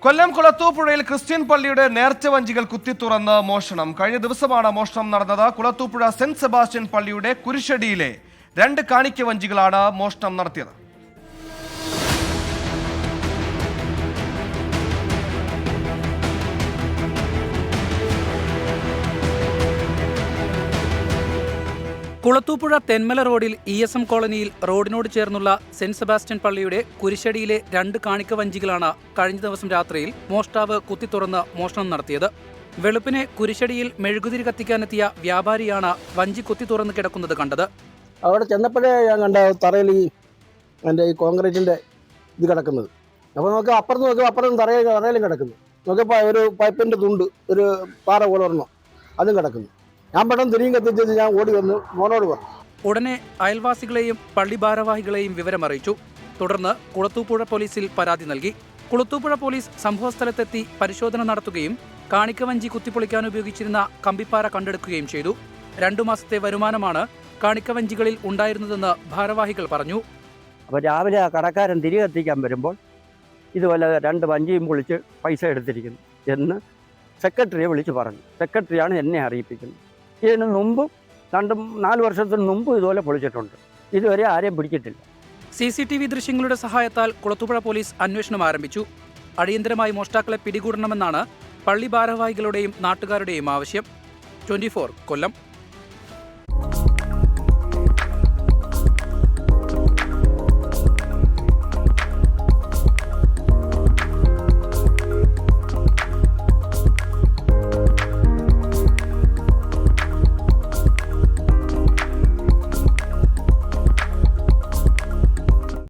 കൊല്ലം കുളത്തൂപ്പുഴയിൽ Christian പള്ളിയുടെ നേർച്ച വഞ്ചികൾ കുത്തിത്തുറന്ന് മോഷണം. കഴിഞ്ഞ ദിവസമാണ് മോഷണം നടന്നത്. കുളത്തൂപ്പുഴ സെന്റ് സെബാസ്റ്റ്യൻ പള്ളിയുടെ കുരിശടിയിലെ 2 കാണിക്ക വഞ്ചികളാണ് മോഷണം നടത്തിയത്. കുളത്തൂപ്പുഴ തെന്മല റോഡിൽ ESM കോളനിയിൽ റോഡിനോട് ചേർന്നുള്ള സെന്റ് സെബാസ്റ്റ്യൻ പള്ളിയുടെ കുരിശടിയിലെ 2 കാണിക്ക വഞ്ചികളാണ് കഴിഞ്ഞ ദിവസം രാത്രിയിൽ മോഷ്ടാവ് കുത്തിത്തുറന്ന് മോഷണം നടത്തിയത്. വെളുപ്പിനെ കുരിശടിയിൽ മെഴുകുതിരി കത്തിക്കാനെത്തിയ വ്യാപാരിയാണ് വഞ്ചി കുത്തി തുറന്ന് കിടക്കുന്നത് കണ്ടത്. അവിടെ ചെന്നപ്പോഴേ ഞാൻ കണ്ട തറയിൽ ഈ കോൺക്രീറ്റിന്റെ ഇത് കിടക്കുന്നത്. അപ്പോൾ നമുക്ക് അപ്പുറത്ത് നോക്കുമ്പോൾ അപ്പുറം തറയിലും കിടക്കുന്നു. നോക്കിയപ്പോൾ ഒരു പൈപ്പിന്റെ തുണ്ട്, ഒരു പാറ പോലെ ഒരെണ്ണം അതും കിടക്കുന്നു. ഞാൻ പെട്ടെന്ന് തിരിയും കത്തിച്ചത് ഞാൻ ഓടി വന്നു മോനോട് പറഞ്ഞു. ഉടനെ അയൽവാസികളെയും പള്ളി ഭാരവാഹികളെയും വിവരമറിയിച്ചു. തുടർന്ന് കുളത്തൂപ്പുഴ പോലീസിൽ പരാതി നൽകി. കുളത്തൂപ്പുഴ പോലീസ് സംഭവസ്ഥലത്തെത്തി പരിശോധന നടത്തുകയും കാണിക്കവഞ്ചി കുത്തിപ്പൊളിക്കാൻ ഉപയോഗിച്ചിരുന്ന കമ്പിപ്പാറ കണ്ടെടുക്കുകയും ചെയ്തു. 2 മാസത്തെ വരുമാനമാണ് കാണിക്കവഞ്ചികളിൽ ഉണ്ടായിരുന്നതെന്ന് ഭാരവാഹികൾ പറഞ്ഞു. അപ്പോൾ രാവിലെ ആ കടക്കാരൻ തിരി കത്തിക്കാൻ വരുമ്പോൾ ഇതുപോലെ 2 വഞ്ചിയും പൊളിച്ച് പൈസ എടുത്തിരിക്കുന്നു എന്ന് സെക്രട്ടറിയെ വിളിച്ച് പറഞ്ഞു. സെക്രട്ടറിയാണ് എന്നെ അറിയിപ്പിക്കുന്നത്. ഇതിന് മുമ്പും 2-4 വർഷത്തിന് മുമ്പ് ഇതുപോലെ പൊളിച്ചിട്ടുണ്ട്. ഇതുവരെ ആരെയും പിടിച്ചിട്ടില്ല. CCTV ദൃശ്യങ്ങളുടെ സഹായത്താൽ കുളത്തൂപ്പുഴ പോലീസ് അന്വേഷണം ആരംഭിച്ചു. അടിയന്തരമായി മോഷ്ടാക്കളെ പിടികൂടണമെന്നാണ് പള്ളി ഭാരവാഹികളുടെയും നാട്ടുകാരുടെയും ആവശ്യം. 24 കൊല്ലം.